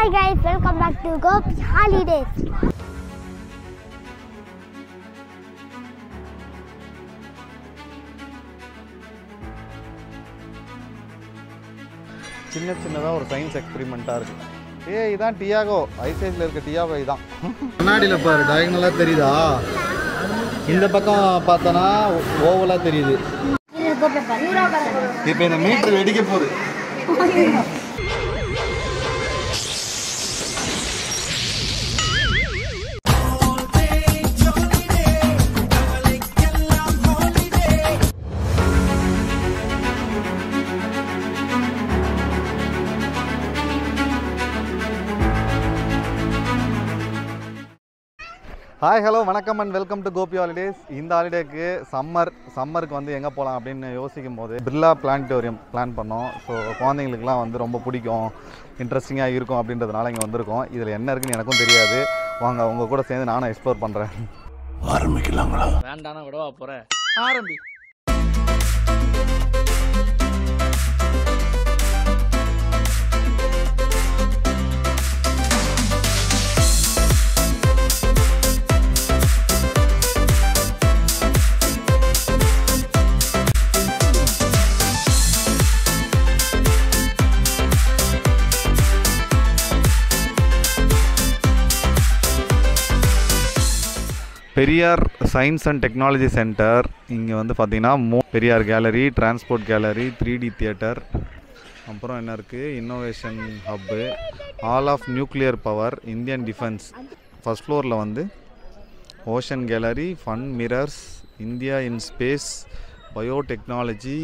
Hi guys, welcome back to Gopi Holidays. சின்னதா ஒரு science எக்ஸ்பெரிமெண்டா இருக்கு. இதான் டியாகோ ஐசைஸ்ல இருக்க டியாகோ இதான். கண்ணாடியில பாரு டயகனலா தெரியுதா? இந்த பக்கம் பார்த்தனா ஓவலா தெரியுது. இப்போ இந்த மீட்டர் வெடிக்க போகுது. ஹாய் ஹலோ வணக்கம் and welcome to Gopi holidays. இந்த ஹாலிடேக்கு சம்மருக்கு வந்து எங்கே போகலாம் அப்படின்னு யோசிக்கும் போது பிர்லா பிளானட்டோரியம் பிளான் பண்ணோம். ஸோ குழந்தைங்களுக்குலாம் வந்து ரொம்ப பிடிக்கும், இன்ட்ரெஸ்டிங்காக இருக்கும் அப்படின்றதுனால இங்கே வந்திருக்கோம். இதில் என்ன இருக்குன்னு எனக்கும் தெரியாது. வாங்க உங்கள் கூட சேர்ந்து நானும் எக்ஸ்ப்ளோர் பண்ணுறேன். ஆரம்பிக்கலாங்களா? வேண்டானா விடவா போகிறேன், ஆரம்பி. Periyar science and technology centre. இங்கே வந்து பார்த்திங்கன்னா Periyar gallery, transport gallery, 3D theatre, அப்புறம் என்ன இருக்குது, innovation hub, all of nuclear power, Indian defence. First ஃப்ளோரில் வந்து ocean gallery, fun mirrors, India in space, biotechnology,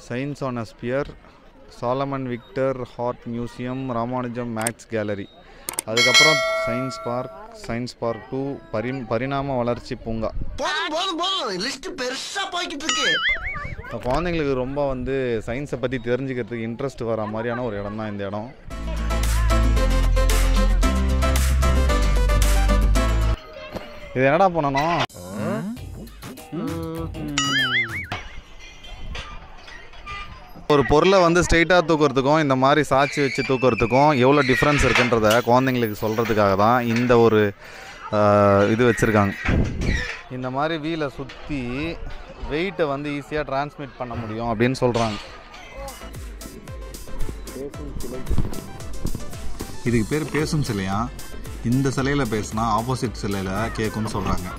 science on a sphere, Solomon Victor Hart museum, Ramanujam maths gallery. அதுக்கப்புறம் science park 2, பரிணாம வளர்ச்சி பூங்கா. குழந்தைங்களுக்கு ரொம்ப வந்து சயின்ஸை பற்றி தெரிஞ்சுக்கிறதுக்கு இன்ட்ரெஸ்ட் வர மாதிரியான ஒரு இடம் தான் இந்த இடம். இது என்னடா பண்ணணும்? ஒரு பொருளை வந்து ஸ்ட்ரெயிட்டாக தூக்கிறதுக்கும் இந்த மாதிரி சாட்சி வச்சு தூக்கிறதுக்கும் எவ்வளோ டிஃப்ரென்ஸ் இருக்குன்றத குழந்தைங்களுக்கு சொல்கிறதுக்காக தான் இந்த ஒரு இது வச்சுருக்காங்க. இந்த மாதிரி வீலை சுற்றி வெயிட்டை வந்து ஈஸியாக டிரான்ஸ்மிட் பண்ண முடியும் அப்படின்னு சொல்கிறாங்க. இதுக்கு பேர் பேசும் சிலையா? இந்த சிலையில் பேசுனா ஆப்போசிட் சிலையில் கேட்கும்னு சொல்கிறாங்க.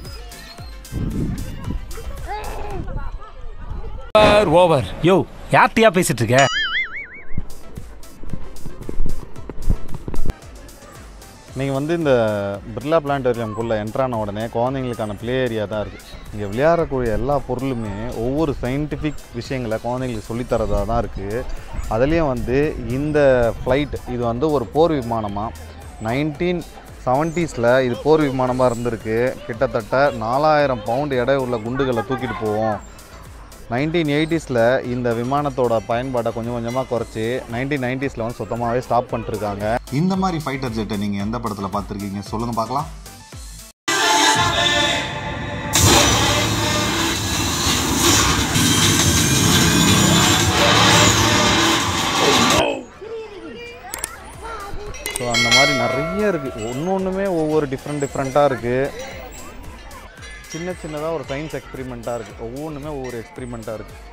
ஓவர் யோ, யார்த்தியா பேசிட்டு இருக்க? நீங்கள் வந்து இந்த பிர்லா பிளானட்டோரியம்குள்ளே என்ட்ரான உடனே குழந்தைங்களுக்கான ப்ளே ஏரியா தான் இருக்குது. இங்கே விளையாடக்கூடிய எல்லா பொருளுமே ஒவ்வொரு சயின்டிஃபிக் விஷயங்களை குழந்தைங்களுக்கு சொல்லித்தரதாக தான் இருக்குது. அதுலேயும் வந்து இந்த ஃப்ளைட் இது வந்து ஒரு போர் விமானமாக 1970s இது போர் விமானமாக இருந்திருக்கு. கிட்டத்தட்ட 4000 பவுண்டு எடை உள்ள குண்டுகளை தூக்கிட்டு போவோம். 1980s இந்த விமானத்தோட பயன்பாட்டை கொஞ்சம் கொஞ்சமாக குறைச்சி 1990s வந்து சுத்தமாகவே ஸ்டாப் பண்ணிட்டுருக்காங்க. இந்த மாதிரி ஃபைட்டர் ஜெட்டை நீங்கள் எந்த படத்தில் பார்த்துருக்கீங்க சொல்லுங்கள் பார்க்கலாம். ஸோ அந்த மாதிரி நிறைய இருக்குது. ஒன்றுமே ஒவ்வொரு டிஃப்ரெண்ட்டாக இருக்குது. சின்னதாக ஒரு சயின்ஸ் எக்ஸ்பெரிமெண்ட்டாக இருக்குது. ஒவ்வொன்றுமே ஒவ்வொரு எக்ஸ்பெரிமெண்ட்டாக இருக்குது.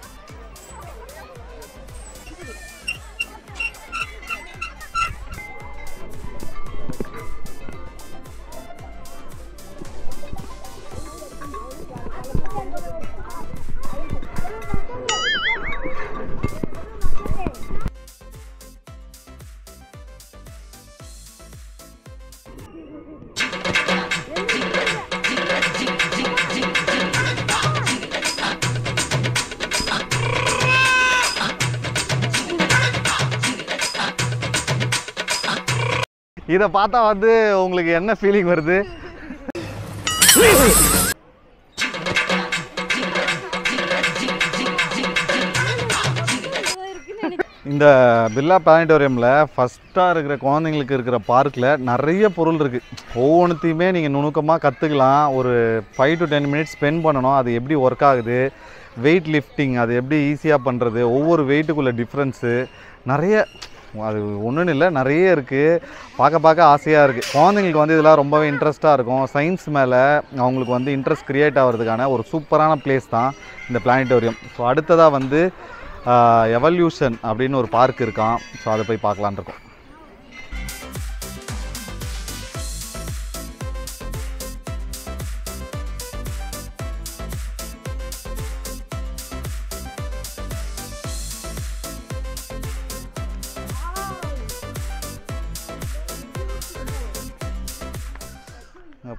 இதை பார்த்தா வந்து உங்களுக்கு என்ன ஃபீலிங் வருது? இந்த பிர்லா பிளானட்டோரியமில் ஃபஸ்ட்டாக இருக்கிற குழந்தைங்களுக்கு இருக்கிற பார்க்கில் நிறைய பொருள் இருக்குது. ஒவ்வொன்றுத்தையுமே நீங்கள் நுணுக்கமாக கற்றுக்கலாம். ஒரு 5 to 10 minutes ஸ்பெண்ட் பண்ணணும். அது எப்படி ஒர்க் ஆகுது, வெயிட் லிஃப்டிங் அது எப்படி ஈஸியாக பண்ணுறது, ஒவ்வொரு வெயிட்டுக்குள்ள டிஃப்ரென்ஸு, நிறைய அது ஒன்றுன்னு இல்லை, நிறைய இருக்குது. பார்க்க ஆசையாக இருக்குது. குழந்தைங்களுக்கு வந்து இதெல்லாம் ரொம்பவே இன்ட்ரெஸ்ட்டாக இருக்கும். சயின்ஸ் மேலே அவங்களுக்கு வந்து இன்ட்ரெஸ்ட் க்ரியேட் ஆகிறதுக்கான ஒரு சூப்பரான பிளேஸ் தான் இந்த பிளானட்டோரியம். ஸோ அடுத்ததாக வந்து எவல்யூஷன் அப்படின்னு ஒரு பார்க் இருக்கான். ஸோ அதை போய் பார்க்கலான்னு இருக்கோம்.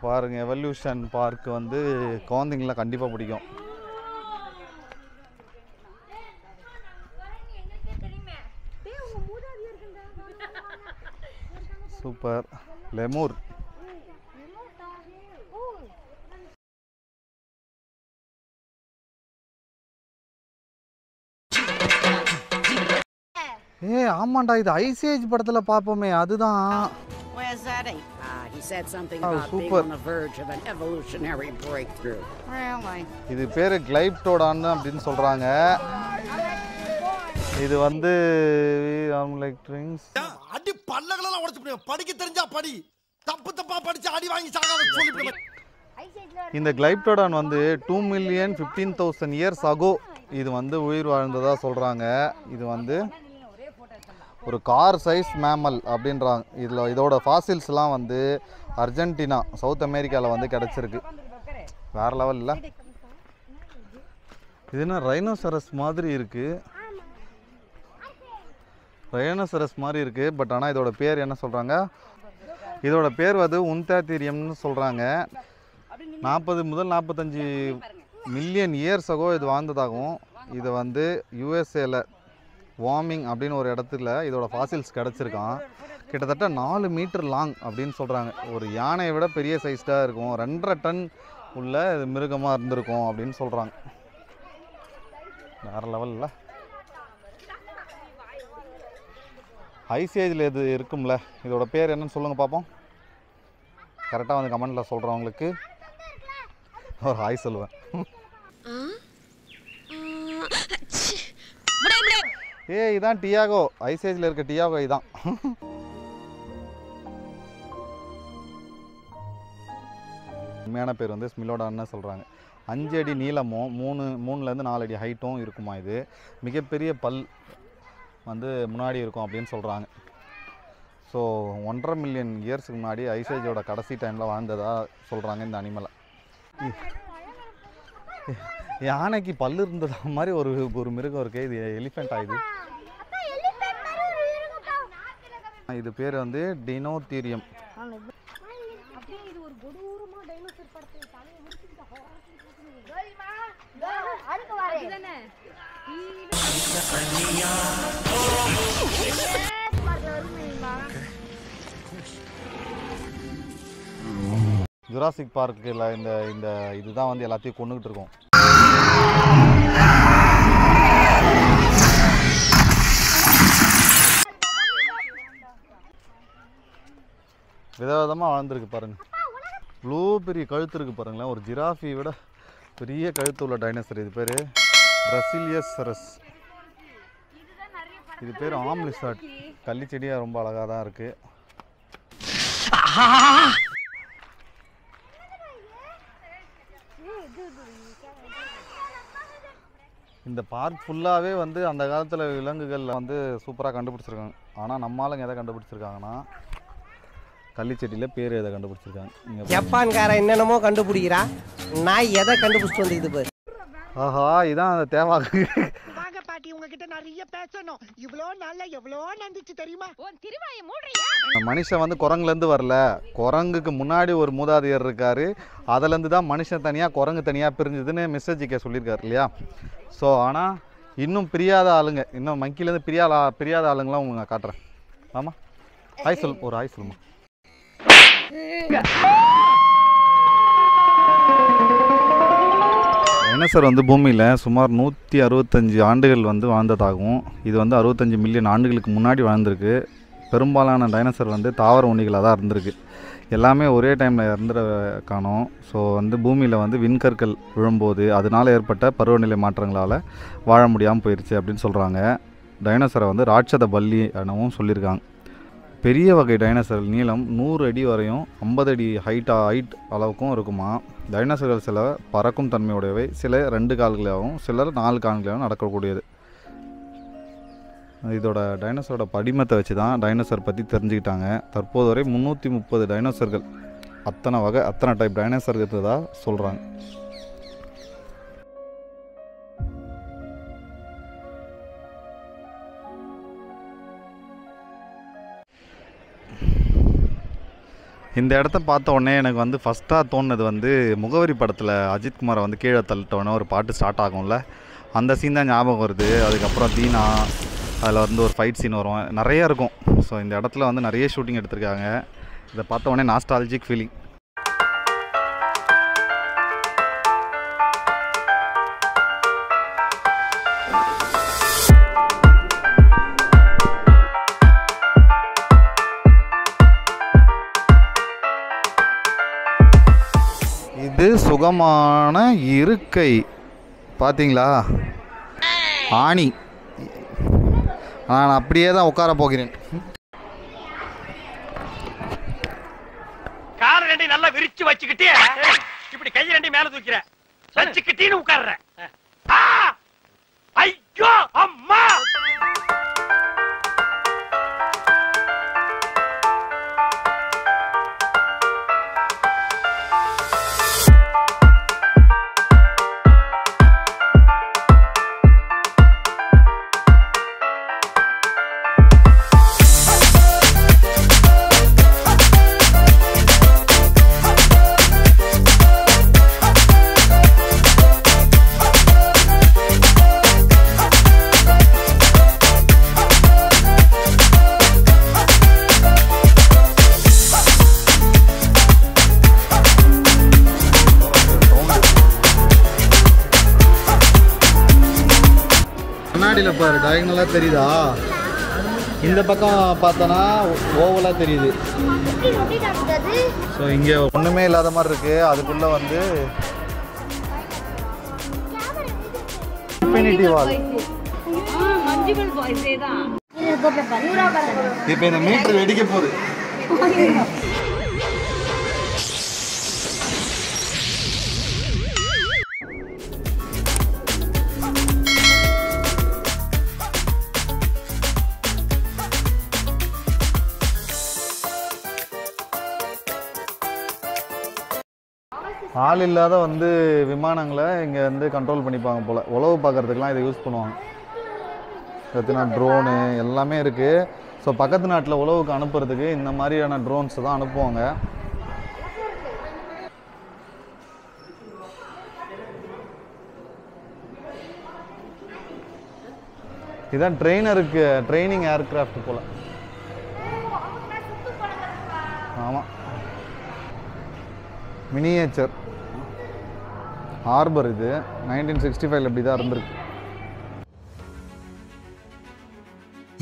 பாருங்கள், எவல்யூஷன் பார்க் வந்து குழந்தைங்களாம் கண்டிப்பாக பிடிக்கும். சூப்பர். லெமூர். ஆமாண்டா, இது ஐஸ் ஏஜ் படத்தில் பார்ப்போமே, அதுதான். Where's that ape? He said something Oh, about being super. on the verge of an evolutionary breakthrough. Really? இது பேர் கிளைப்டோடான் அப்படின்னு சொல்கிறாங்க. இது வந்து அடி பல்லகளெல்லாம் உடைச்சு போடுவேன். படிக்க தெரிஞ்சா படி, தப்பா படிச்சு அடி வாங்கி சாகாத சொல்லிவிடுவேன். இந்த கிளைப்டோடான் வந்து 2,15,000 years ago இது வந்து உயிர் வாழ்ந்ததாக சொல்கிறாங்க. இது வந்து ஒரு கார் சைஸ் மேமல் அப்படின்றாங்க. இதோட ஃபாசில்ஸ்லாம் வந்து அர்ஜென்டினா, சவுத் அமெரிக்காவில் வந்து கிடச்சிருக்கு. வேறு லெவல் இல்லை? இது என்ன ரைனோசரஸ் மாதிரி இருக்குது. ரைனோசரஸ் மாதிரி இருக்குது. பட் ஆனால் இதோட பேர் என்ன சொல்கிறாங்க? இதோட பேர் வந்து உன்தாத்தீரியம்னு சொல்கிறாங்க. 40 முதல் 45 மில்லியன் இயர்ஸ் அகோ இது வாழ்ந்ததாகவும், இது வந்து யூஎஸ்ஏல வார்மிங் அப்படின்னு ஒரு இடத்துல இதோட ஃபாசில்ஸ் கிடச்சிருக்கான். கிட்டத்தட்ட 4 மீட்டர் லாங் அப்படின்னு சொல்கிறாங்க. ஒரு யானையை விட பெரிய சைஸ்டாக இருக்கும். 2.5 டன் உள்ள இது மிருகமாக இருந்திருக்கும் அப்படின்னு சொல்கிறாங்க. வேறு லெவலில் ஐஸ் ஏஜில் இது இருக்கும்ல, இதோட பேர் என்னன்னு சொல்லுங்கள் பார்ப்போம். கரெக்டாக வந்து கமெண்டில் சொல்கிறவங்களுக்கு ஒரு ஹாய் சொல்லுவேன். இதான் டியாகோ. ஐஸ் ஏஜில் இருக்க டியாகோ இதான். உண்மையான பேர் வந்து ஸ்மிலோடான்னு சொல்கிறாங்க. 5 அடி நீளமும் 3லேருந்து 4 அடி ஹைட்டும் இருக்குமா. இது மிகப்பெரிய பல் வந்து முன்னாடி இருக்கும் அப்படின்னு சொல்கிறாங்க. ஸோ 1.5 மில்லியன் இயர்ஸுக்கு முன்னாடி ஐஸ் ஏஜோட கடைசி டைமில் வாழ்ந்ததாக சொல்கிறாங்க இந்த அனிமலை. யானைக்கு பல்லு இருந்ததா மாதிரி ஒரு மிருகம் இருக்குது. இது எலிஃபெண்ட் ஆகுது. இது பேர் வந்து டினோதீரியம். ஜுராசிக் பார்க்கில் இந்த இதுதான் வந்து எல்லாத்தையும் கொண்டுகிட்டு இருக்கோம். விதவிதமாக வாழ்ந்துருக்கு பாருங்கள். இவ்வளோ பெரிய கழுத்து இருக்குது பாருங்களேன். ஒரு ஜிராஃபி விட பெரிய கழுத்து உள்ள டைனோசர். இது பேர் பிரசிலியசரஸ். இது பேர் ஆம்லிசாட். கள்ளிச்செடியாக ரொம்ப அழகாக தான் இருக்குது. இந்த பார்க் ஃபுல்லாகவே வந்து அந்த காலத்தில் விலங்குகள் வந்து சூப்பராக கண்டுபிடிச்சிருக்காங்க. ஆனால் நம்ம ஆளுங்க எதை கண்டுபிடிச்சிருக்காங்கன்னா கள்ளிச்செடியில் பேர் எதை கண்டுபிடிச்சிருக்காங்க. ஜப்பான்காரன் என்னென்னமோ கண்டுபிடிக்கிறா, நான் எதை கண்டுபிடிச்சிட்டு வந்து இது பேர். ஆஹா, இதான் அந்த தேவாக்கு. வாங்க பாட்டி, உங்ககிட்ட நிறைய பேசணும். இவ்வளோ நாள்ல எவ்வளோ நடந்துச்சு தெரியுமா? மனுஷன் வந்து குரங்குலேருந்து வரல. குரங்குக்கு முன்னாடி ஒரு மூதாதையர் இருக்கார். அதுலேருந்து தான் மனுஷன் தனியாக குரங்கு தனியாக பிரிஞ்சுதுன்னு மிஸ்டர் சொல்லியிருக்காரு இல்லையா. ஸோ ஆனால் இன்னும் பிரியாத ஆளுங்க, இன்னும் மங்கிலேருந்து பிரியாத ஆளுங்களாம் உங்களுக்கு காட்டுறேன். ஆமாம், ஹாய் சொல், ஒரு ஹாய் சொல்லுமா. டைனோசர் வந்து பூமியில் சுமார் 165 ஆண்டுகள் வந்து வாழ்ந்ததாகவும், இது வந்து 65 மில்லியன் ஆண்டுகளுக்கு முன்னாடி வாழ்ந்திருக்கு. பெரும்பாலான டைனோசர் வந்து தாவர உண்ணிகளாக தான் இருந்திருக்கு. எல்லாமே ஒரே டைமில் இறந்துட காணோம். ஸோ வந்து பூமியில் வந்து விண்கற்கள் விழும்போது அதனால் ஏற்பட்ட பருவநிலை மாற்றங்களால் வாழ முடியாமல் போயிடுச்சு அப்படின்னு சொல்கிறாங்க. டைனோசரை வந்து ராட்சத பல்லி எனவும் சொல்லியிருக்காங்க. பெரிய வகை டைனோசர் நீளம் 100 அடி வரையும் 50 அடி ஹைட் அளவுக்கும் இருக்குமா. டைனோசர்கள் சில பறக்கும் தன்மையுடையவை, சில 2 கால்களாகவும் சிலர் 4 கால்களாகவும் நடக்கக்கூடியது. இதோட டைனோசரோட படிமத்தை வச்சு தான் டைனோசர் பற்றி தெரிஞ்சுக்கிட்டாங்க. தற்போது வரை 330 டைனோசர்கள், அத்தனை டைப் டைனோசர் இருக்கிறதா சொல்கிறாங்க. இந்த இடத்த பார்த்த உடனே எனக்கு வந்து ஃபஸ்ட்டாக தோணுது வந்து முகவரி படத்தில் அஜித்குமாரை வந்து கீழே தள்ளிட்டோன்னே ஒரு பாட்டு ஸ்டார்ட் ஆகும்ல, அந்த சீன் தான் ஞாபகம் வருது. அதுக்கப்புறம் தீனா, அதில் வந்து ஒரு ஃபைட் சீன் வரும், நிறையா இருக்கும். ஸோ இந்த இடத்துல வந்து நிறைய ஷூட்டிங் எடுத்திருக்காங்க. இதை பார்த்த உடனே நாஸ்டாலஜிக் ஃபீலிங். இது சுகமான இருக்கை பார்த்தீங்களா, ஆணி. நான் அப்படியே தான் உட்கார போகிறேன். கார ரெண்டி நல்லா விரிச்சு வச்சுக்கிட்டே இப்படி கை ரெண்டி மேல தூக்கிற வச்சுக்கிட்டீன்னு உட்கார்ற. ஐயோ அம்மா! கண்ணாடியில் பாரு, டயகனலாக தெரியுதா? இந்த பக்கம் பார்த்தோன்னா ஓவலாக தெரியுது. ஸோ இங்கே ஒன்றுமே இல்லாத மாதிரி இருக்குது. அதுக்குள்ளே வந்து இன்ஃபினிட்டி வால். இப்போ இந்த மீட்டர் வெடிக்க போகுது. ஆள் இல்லாத வந்து விமானங்களை இங்கே வந்து கண்ட்ரோல் பண்ணிப்பாங்க போல். உளவு பார்க்குறதுக்கெலாம் இதை யூஸ் பண்ணுவாங்க. பார்த்தீங்கன்னா ட்ரோனு எல்லாமே இருக்குது. ஸோ பக்கத்து நாட்டில் உளவுக்கு அனுப்புறதுக்கு இந்த மாதிரியான ட்ரோன்ஸ் தான் அனுப்புவாங்க. இதுதான் ட்ரெயினருக்கு ட்ரைனிங் ஏர்கிராஃப்ட் போல். ஆமாம், மினியேச்சர் ஹார்பர். இது 1965 இப்படி தான் இருந்திருக்கு.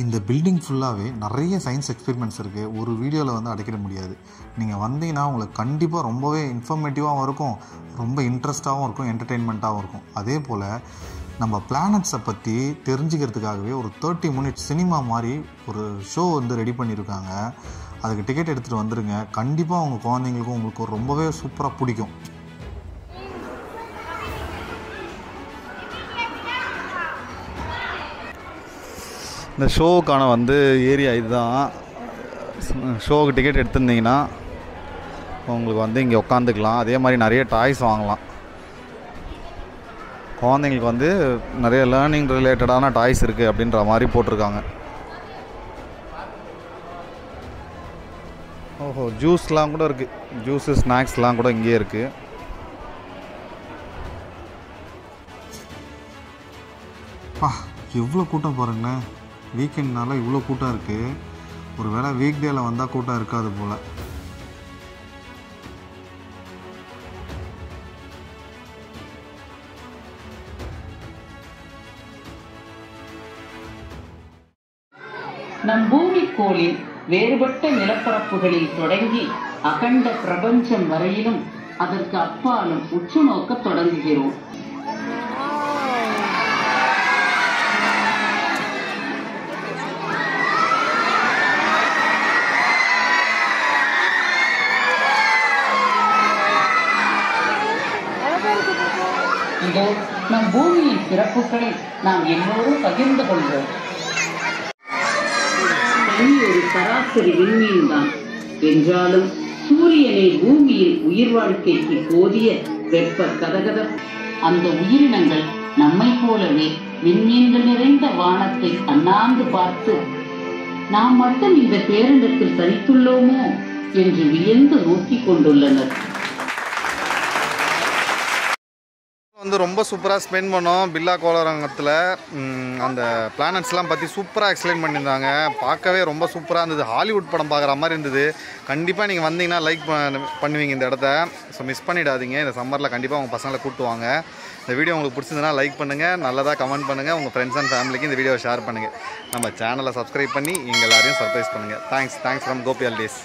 இந்த பில்டிங் ஃபுல்லாகவே நிறைய சயின்ஸ் எக்ஸ்பெரிமெண்ட்ஸ் இருக்குது. ஒரு வீடியோவில் வந்து அடைக்கிட முடியாது. நீங்கள் வந்தீங்கன்னா உங்களுக்கு கண்டிப்பாக ரொம்பவே இன்ஃபர்மேட்டிவாகவும் இருக்கும், ரொம்ப இன்ட்ரெஸ்ட்டாகவும் இருக்கும், என்டர்டெயின்மெண்ட்டாகவும் இருக்கும். அதே போல் நம்ம பிளானட்ஸை பற்றி தெரிஞ்சுக்கிறதுக்காகவே ஒரு 30 மினிட்ஸ் சினிமா மாதிரி ஒரு ஷோ வந்து ரெடி பண்ணியிருக்காங்க. அதுக்கு டிக்கெட் எடுத்துகிட்டு வந்துடுங்க. கண்டிப்பாக உங்கள் குழந்தைங்களுக்கும் உங்களுக்கு ரொம்பவே சூப்பராக பிடிக்கும். இந்த ஷோவுக்கான வந்து ஏரியா இதுதான். ஷோவுக்கு டிக்கெட் எடுத்துருந்தீங்கன்னா உங்களுக்கு வந்து இங்கே உட்காந்துக்கலாம். அதே மாதிரி நிறைய டாய்ஸ் வாங்கலாம். குழந்தைங்களுக்கு வந்து நிறைய லேர்னிங் ரிலேட்டடான டாய்ஸ் இருக்குது அப்படின்ற மாதிரி போட்டிருக்காங்க. ஓஹோ, ஜூஸ்லாம் கூட இருக்குது. ஜூஸு ஸ்நாக்ஸ்லாம் கூட இங்கேயே இருக்குது. எவ்வளோ கூட்டம் பாருங்களேன். வீக்கெண்ட்னால இவ்வளோ கூட்டம் இருக்குது. ஒரு வேளை வீக் டேயில் வந்தால் கூட்டம் இருக்காது போல். நம் பூமிக்கோளில் வேறுபட்ட நிலப்பரப்புகளில் தொடங்கி அகண்ட பிரபஞ்சம் வரையிலும் அதற்கு அப்பாலும் உற்று நோக்க தொடங்குகிறோம். இதோ நம் பூமியின் சிறப்புகளை நாம் எல்லோரும் பகிர்ந்து கொள்வோம். தனி ஒரு சராசரி விண்மீன் தான் என்றாலும் சூரியனை பூமியில் உயிர் வாழ்க்கைக்கு போதிய வெப்ப கதகத அந்த உயிரினங்கள் நம்மை போலவே விண்மீன்கள் நிறைந்த வானத்தை அண்ணாந்து பார்த்து நாம் மட்டும் இந்த பேரண்டத்தில் தனித்துள்ளோமோ என்று வியந்து நோக்கிக் கொண்டுள்ளனர். வந்து ரொம்ப சூப்பராக ஸ்பெண்ட் பண்ணோம் பில்லா கோளரங்கத்தில். அந்த பிளானட்ஸ்லாம் பற்றி சூப்பராக எக்ஸ்பிளைன் பண்ணியிருந்தாங்க. பார்க்கவே ரொம்ப சூப்பராக இருந்தது. ஹாலிவுட் படம் பார்க்குற மாதிரி இருந்தது. கண்டிப்பாக நீங்கள் வந்தீங்கன்னா லைக் பண்ணுவீங்க இந்த இடத்த. ஸோ மிஸ் பண்ணிடாதீங்க. இந்த சம்மரில் கண்டிப்பாக உங்கள் பசங்களை கூப்பிட்டு வாங்க. இந்த வீடியோ உங்களுக்கு பிடிச்சதுன்னா லைக் பண்ணுங்கள், நல்லதாக கமெண்ட் பண்ணுங்கள், உங்கள் ஃப்ரெண்ட்ஸ் அண்ட் ஃபேமிலிக்கு இந்த வீடியோவை ஷேர் பண்ணுங்கள். நம்ம சேனலை சப்ஸ்கிரைப் பண்ணி எங்கள் எல்லாரையும் சர்ப்ரைஸ் பண்ணுங்கள். Thanks from Gopi holidays.